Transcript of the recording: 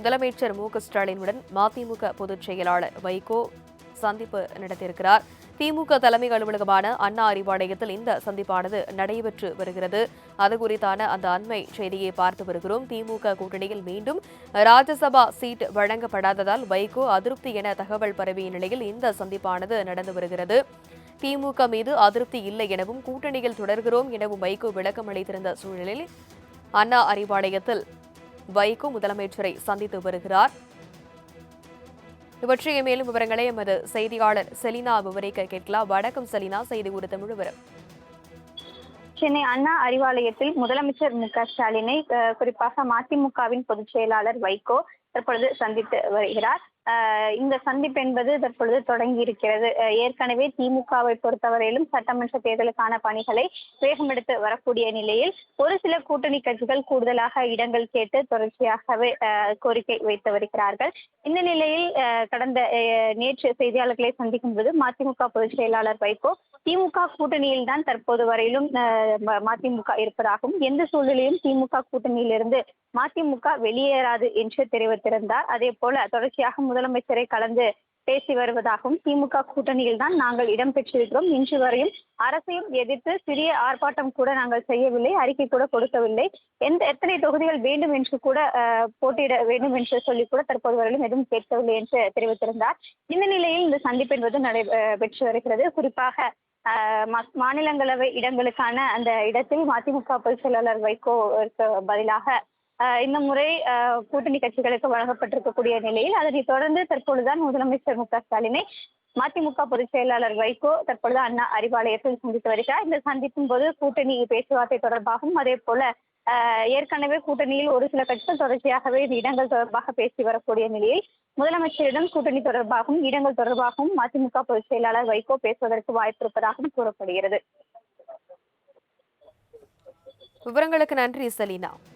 முதலமைச்சர் மு.க.ஸ்டாலினுடன் மதிமுக பொதுச் செயலாளர் வைகோ சந்திப்பு நடத்தியிருக்கிறார். திமுக தலைமை அலுவலகமான அண்ணா அறிவாலயத்தில் இந்த சந்திப்பானது நடைபெற்று வருகிறது. அது குறித்தான அந்த அண்மை செய்தியை பார்த்து வருகிறோம். திமுக கூட்டணியில் மீண்டும் ராஜ்யசபா சீட் வழங்கப்படாததால் வைகோ அதிருப்தி என தகவல் பரவிய நிலையில் இந்த சந்திப்பானது நடந்து வருகிறது. திமுக மீது அதிருப்தி இல்லை எனவும் கூட்டணியில் தொடர்கிறோம் எனவும் வைகோ விளக்கம் அளித்திருந்த சூழலில் அண்ணா அறிவாலயத்தில் வைகோ முதலமைச்சரை சந்தித்து வருகிறார். இவற்றைய மேலும் விவரங்களை எமது செய்தியாளர் செலினா விவரிக்க கேட்கலாம். வணக்கம் செலினா, செய்தி குறித்த முழுவதும். சென்னை அண்ணா அறிவாலயத்தில் முதலமைச்சர் மு.க.ஸ்டாலினை குறிப்பாக மதிமுகவின் பொதுச் செயலாளர் வைகோ தற்பொழுது சந்தித்து வருகிறார். இந்த சந்திப்பு என்பது தற்பொழுது தொடங்கி இருக்கிறது. ஏற்கனவே திமுகவை பொறுத்தவரையிலும் சட்டமன்ற தேர்தலுக்கான பணிகளை வேகமெடுத்து வரக்கூடிய நிலையில் ஒரு சில கூட்டணி கட்சிகள் கூடுதலாக இடங்கள் கேட்டு தொடர்ச்சியாகவே கோரிக்கை வைத்து வருகிறார்கள். இந்த நிலையில் கடந்த நேற்று செய்தியாளர்களை சந்திக்கும் போது மதிமுக பொதுச் செயலாளர் வைகோ திமுக கூட்டணியில் தான் தற்போது வரையிலும் மதிமுக இருப்பதாகவும் எந்த சூழ்நிலையும் திமுக கூட்டணியிலிருந்து மதிமுக வெளியேறாது என்று தெரிவித்திருந்தார். அதே போல தொடர்ச்சியாக முதலமைச்சரை கலந்து பேசி வருவதாகவும் திமுக கூட்டணியில் தான் நாங்கள் இடம்பெற்றிருக்கிறோம், இன்று வரையும் அரசையும் எதிர்த்து சிறிய ஆர்ப்பாட்டம் கூட நாங்கள் செய்யவில்லை, அறிக்கை கூட கொடுக்கவில்லை, எத்தனை தொகுதிகள் வேண்டும் என்று கூட போட்டியிட வேண்டும் என்று சொல்லி கூட தற்போது வரையிலும் எதுவும் கேட்கவில்லை என்று தெரிவித்திருந்தார். இந்த நிலையில் இந்த சந்திப்பு என்பது நடைபெற்று வருகிறது. குறிப்பாக மாநிலங்களவை இடங்களுக்கான அந்த இடத்தில் மதிமுக பொதுச் செயலாளர் வைகோ பதிலாக இந்த முறை கூட்டணி கட்சிகளுக்கு வழங்கப்பட்டிருக்கக்கூடிய நிலையில் அதனைத் தொடர்ந்து தற்பொழுதுதான் முதலமைச்சர் மு.க.ஸ்டாலினை மதிமுக பொதுச் செயலாளர் வைகோ தற்பொழுது அண்ணா அறிவாலயத்தில் சந்தித்து வருகிறார். இந்த சந்திப்பின் போது கூட்டணி பேச்சுவார்த்தை தொடர்பாகவும் அதே போல ஏற்கனவே கூட்டணியில் ஒரு சில கட்சிகள் தொடர்ச்சியாகவே இந்த இடங்கள் தொடர்பாக பேசி வரக்கூடிய நிலையில் முதலமைச்சரிடம் கூட்டணி தொடர்பாகவும் இடங்கள் தொடர்பாகவும் மதிமுக பொதுச் செயலாளர் வைகோ பேசுவதற்கு வாய்ப்பு இருப்பதாகவும் கூறப்படுகிறது. விவரங்களுக்கு நன்றி செலினா.